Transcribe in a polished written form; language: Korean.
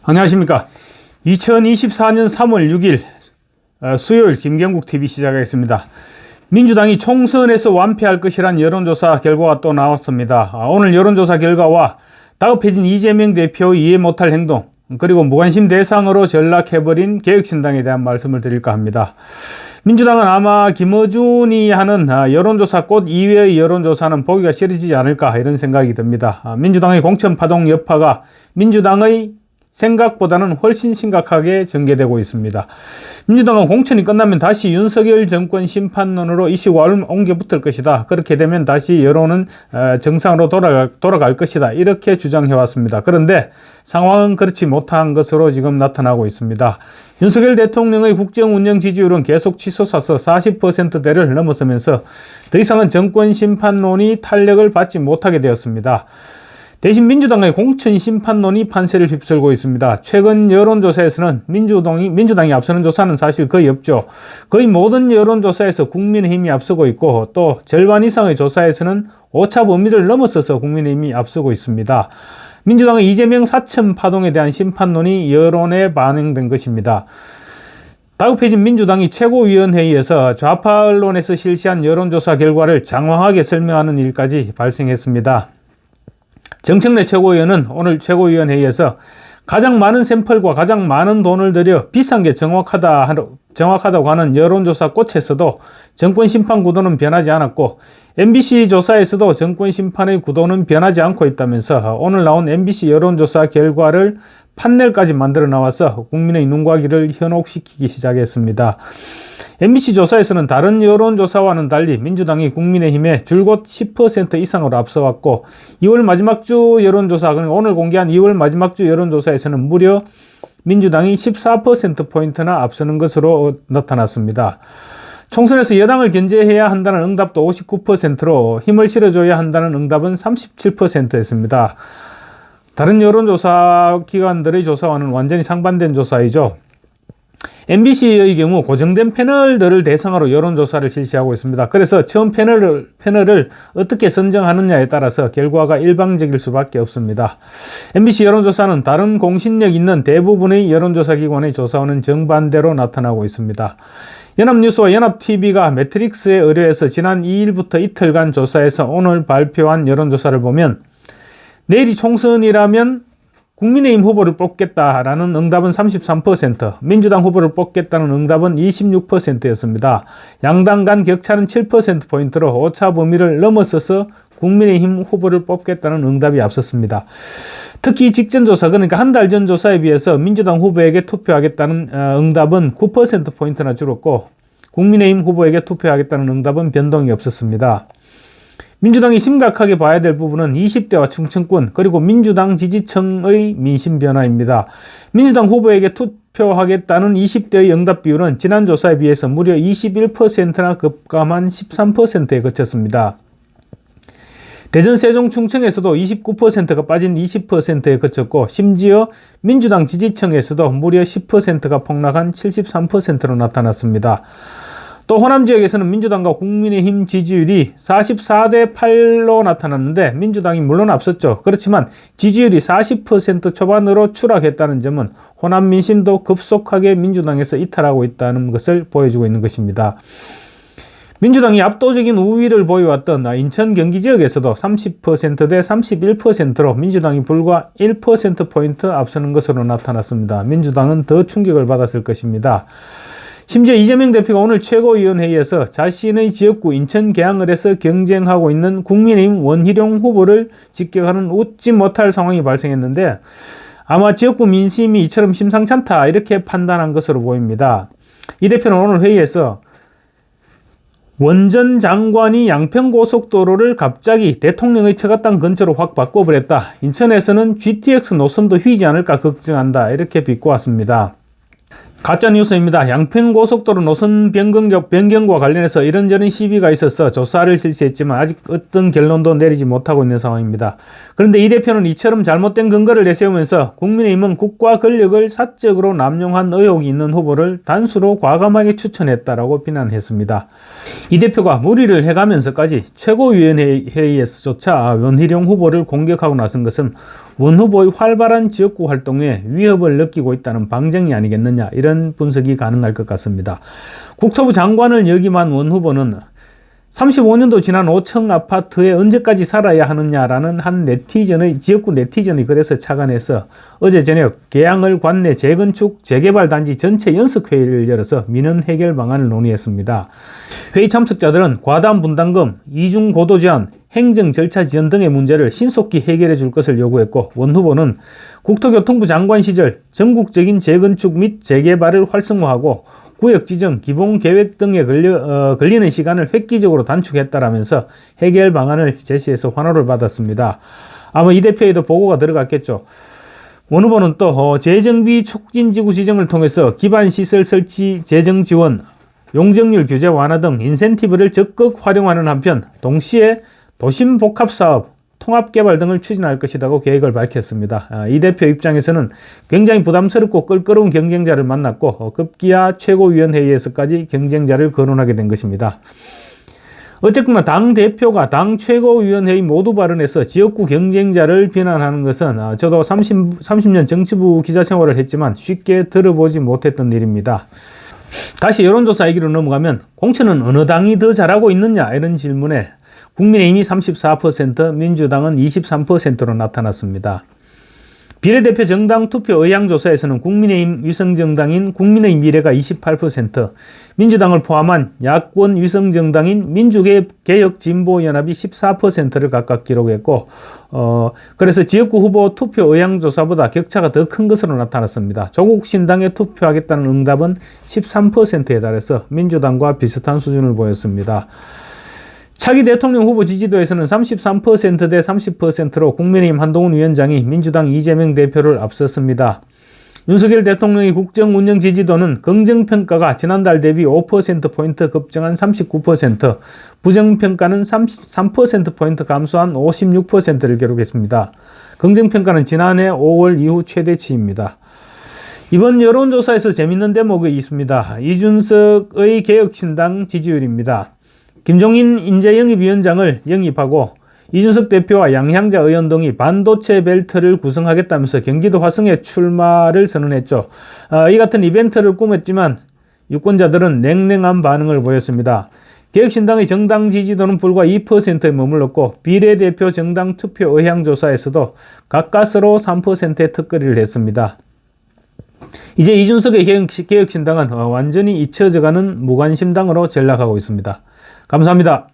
안녕하십니까. 2024년 3월 6일 수요일 김경국 TV 시작하겠습니다. 민주당이 총선에서 완패할 것이란 여론조사 결과가 또 나왔습니다. 오늘 여론조사 결과와 다급해진 이재명 대표 이해 못할 행동, 그리고 무관심 대상으로 전락해버린 개혁신당에 대한 말씀을 드릴까 합니다. 민주당은 아마 김어준이 하는 여론조사 꽃 이외의 여론조사는 보기가 싫어지지 않을까 이런 생각이 듭니다. 민주당의 공천파동 여파가 민주당의 생각보다는 훨씬 심각하게 전개되고 있습니다. 민주당은 공천이 끝나면 다시 윤석열 정권 심판론으로 이슈가 옮겨 붙을 것이다. 그렇게 되면 다시 여론은 정상으로 돌아갈 것이다. 이렇게 주장해왔습니다. 그런데 상황은 그렇지 못한 것으로 지금 나타나고 있습니다. 윤석열 대통령의 국정 운영 지지율은 계속 치솟아서 40%대를 넘어서면서 더 이상은 정권 심판론이 탄력을 받지 못하게 되었습니다. 대신 민주당의 공천 심판론이 판세를 휩쓸고 있습니다. 최근 여론조사에서는 민주당이 앞서는 조사는 사실 거의 없죠. 거의 모든 여론조사에서 국민의힘이 앞서고 있고, 또 절반 이상의 조사에서는 오차 범위를 넘어서서 국민의힘이 앞서고 있습니다. 민주당의 이재명 사천 파동에 대한 심판론이 여론에 반영된 것입니다. 다급해진 민주당이 최고위원회의에서 좌파 언론에서 실시한 여론조사 결과를 장황하게 설명하는 일까지 발생했습니다. 정청래 최고위원은 오늘 최고위원회의에서 가장 많은 샘플과 가장 많은 돈을 들여 비싼 게 정확하다고 하는 여론조사 꽃에서도 정권 심판 구도는 변하지 않았고, MBC 조사에서도 정권 심판의 구도는 변하지 않고 있다면서 오늘 나온 MBC 여론조사 결과를 판넬까지 만들어 나와서 국민의 눈과 귀를 현혹시키기 시작했습니다. MBC 조사에서는 다른 여론조사와는 달리 민주당이 국민의힘에 줄곧 10% 이상으로 앞서왔고, 2월 마지막 주 여론조사, 오늘 공개한 2월 마지막 주 여론조사에서는 무려 민주당이 14%포인트나 앞서는 것으로 나타났습니다. 총선에서 여당을 견제해야 한다는 응답도 59%로 힘을 실어줘야 한다는 응답은 37%였습니다. 다른 여론조사 기관들의 조사와는 완전히 상반된 조사이죠. MBC의 경우 고정된 패널들을 대상으로 여론조사를 실시하고 있습니다. 그래서 처음 패널을 어떻게 선정하느냐에 따라서 결과가 일방적일 수밖에 없습니다. MBC 여론조사는 다른 공신력 있는 대부분의 여론조사 기관의 조사와는 정반대로 나타나고 있습니다. 연합뉴스와 연합TV가 매트릭스에 의뢰해서 지난 2일부터 이틀간 조사해서 오늘 발표한 여론조사를 보면, 내일이 총선이라면 국민의힘 후보를 뽑겠다라는 응답은 33%, 민주당 후보를 뽑겠다는 응답은 26%였습니다. 양당 간 격차는 7%포인트로 오차 범위를 넘어서서 국민의힘 후보를 뽑겠다는 응답이 앞섰습니다. 특히 직전 조사, 그러니까 한 달 전 조사에 비해서 민주당 후보에게 투표하겠다는 응답은 9%포인트나 줄었고, 국민의힘 후보에게 투표하겠다는 응답은 변동이 없었습니다. 민주당이 심각하게 봐야 될 부분은 20대와 충청권, 그리고 민주당 지지층의 민심 변화입니다. 민주당 후보에게 투표하겠다는 20대의 응답 비율은 지난 조사에 비해서 무려 21%나 급감한 13%에 그쳤습니다. 대전, 세종, 충청에서도 29%가 빠진 20%에 그쳤고, 심지어 민주당 지지층에서도 무려 10%가 폭락한 73%로 나타났습니다. 또 호남 지역에서는 민주당과 국민의힘 지지율이 44대 8로 나타났는데, 민주당이 물론 앞섰죠. 그렇지만 지지율이 40% 초반으로 추락했다는 점은 호남 민심도 급속하게 민주당에서 이탈하고 있다는 것을 보여주고 있는 것입니다. 민주당이 압도적인 우위를 보여왔던 인천, 경기 지역에서도 30%대 31%로 민주당이 불과 1%포인트 앞서는 것으로 나타났습니다. 민주당은 더 충격을 받았을 것입니다. 심지어 이재명 대표가 오늘 최고위원회의에서 자신의 지역구 인천 계양을에서 경쟁하고 있는 국민의힘 원희룡 후보를 직격하는 웃지 못할 상황이 발생했는데, 아마 지역구 민심이 이처럼 심상치 않다 이렇게 판단한 것으로 보입니다. 이 대표는 오늘 회의에서 원전 장관이 양평고속도로를 갑자기 대통령의 처갓땅 근처로 확 바꿔버렸다. 인천에서는 GTX 노선도 휘지 않을까 걱정한다. 이렇게 비꼬았습니다. 가짜뉴스입니다. 양평고속도로 노선 변경과 관련해서 이런저런 시비가 있어서 조사를 실시했지만 아직 어떤 결론도 내리지 못하고 있는 상황입니다. 그런데 이 대표는 이처럼 잘못된 근거를 내세우면서 국민의힘은 국가 권력을 사적으로 남용한 의혹이 있는 후보를 단수로 과감하게 추천했다라고 비난했습니다. 이 대표가 무리를 해가면서까지 최고위원회의에서조차 원희룡 후보를 공격하고 나선 것은 원 후보의 활발한 지역구 활동에 위협을 느끼고 있다는 방증이 아니겠느냐, 이런 분석이 가능할 것 같습니다. 국토부 장관을 역임한 원 후보는 35년도 지난 5층 아파트에 언제까지 살아야 하느냐라는 한 지역구 네티즌의 글에서 착안해서 어제 저녁 계양을 관내 재건축 재개발 단지 전체 연석회의를 열어서 민원 해결 방안을 논의했습니다. 회의 참석자들은 과다한 분담금, 이중 고도 제한, 행정 절차 지연 등의 문제를 신속히 해결해 줄 것을 요구했고, 원 후보는 국토교통부 장관 시절 전국적인 재건축 및 재개발을 활성화하고 구역 지정, 기본 계획 등에 걸리는 시간을 획기적으로 단축했다라면서 해결 방안을 제시해서 환호를 받았습니다. 아마 이 대표에도 보고가 들어갔겠죠. 원 후보는 또 재정비 촉진지구 지정을 통해서 기반시설 설치 재정 지원, 용적률 규제 완화 등 인센티브를 적극 활용하는 한편 동시에 도심 복합사업, 통합개발 등을 추진할 것이라고 계획을 밝혔습니다. 이 대표 입장에서는 굉장히 부담스럽고 껄끄러운 경쟁자를 만났고 급기야 최고위원회의에서까지 경쟁자를 거론하게 된 것입니다. 어쨌거나 당 대표가 당 최고위원회의 모두 발언에서 지역구 경쟁자를 비난하는 것은 저도 30년 정치부 기자 생활을 했지만 쉽게 들어보지 못했던 일입니다. 다시 여론조사 얘기로 넘어가면 공천은 어느 당이 더 잘하고 있느냐, 이런 질문에 국민의힘이 34%, 민주당은 23%로 나타났습니다. 비례대표 정당 투표 의향조사에서는 국민의힘 위성정당인 국민의 미래가 28%, 민주당을 포함한 야권 위성정당인 민주개혁진보연합이 14%를 각각 기록했고, 그래서 지역구 후보 투표 의향조사보다 격차가 더 큰 것으로 나타났습니다. 조국 신당에 투표하겠다는 응답은 13%에 달해서 민주당과 비슷한 수준을 보였습니다. 차기 대통령 후보 지지도에서는 33% 대 30%로 국민의힘 한동훈 위원장이 민주당 이재명 대표를 앞섰습니다. 윤석열 대통령의 국정 운영 지지도는 긍정평가가 지난달 대비 5%포인트 급증한 39%, 부정평가는 3%포인트 감소한 56%를 기록했습니다. 긍정평가는 지난해 5월 이후 최대치입니다. 이번 여론조사에서 재밌는 대목이 있습니다. 이준석의 개혁신당 지지율입니다. 김종인 인재영입위원장을 영입하고 이준석 대표와 양향자 의원 등이 반도체 벨트를 구성하겠다면서 경기도 화성에 출마를 선언했죠. 이 같은 이벤트를 꾸몄지만 유권자들은 냉랭한 반응을 보였습니다. 개혁신당의 정당 지지도는 불과 2%에 머물렀고 비례대표 정당 투표 의향조사에서도 가까스로 3%의 턱걸이를 했습니다. 이제 이준석의 개혁신당은 완전히 잊혀져가는 무관심당으로 전락하고 있습니다. 감사합니다.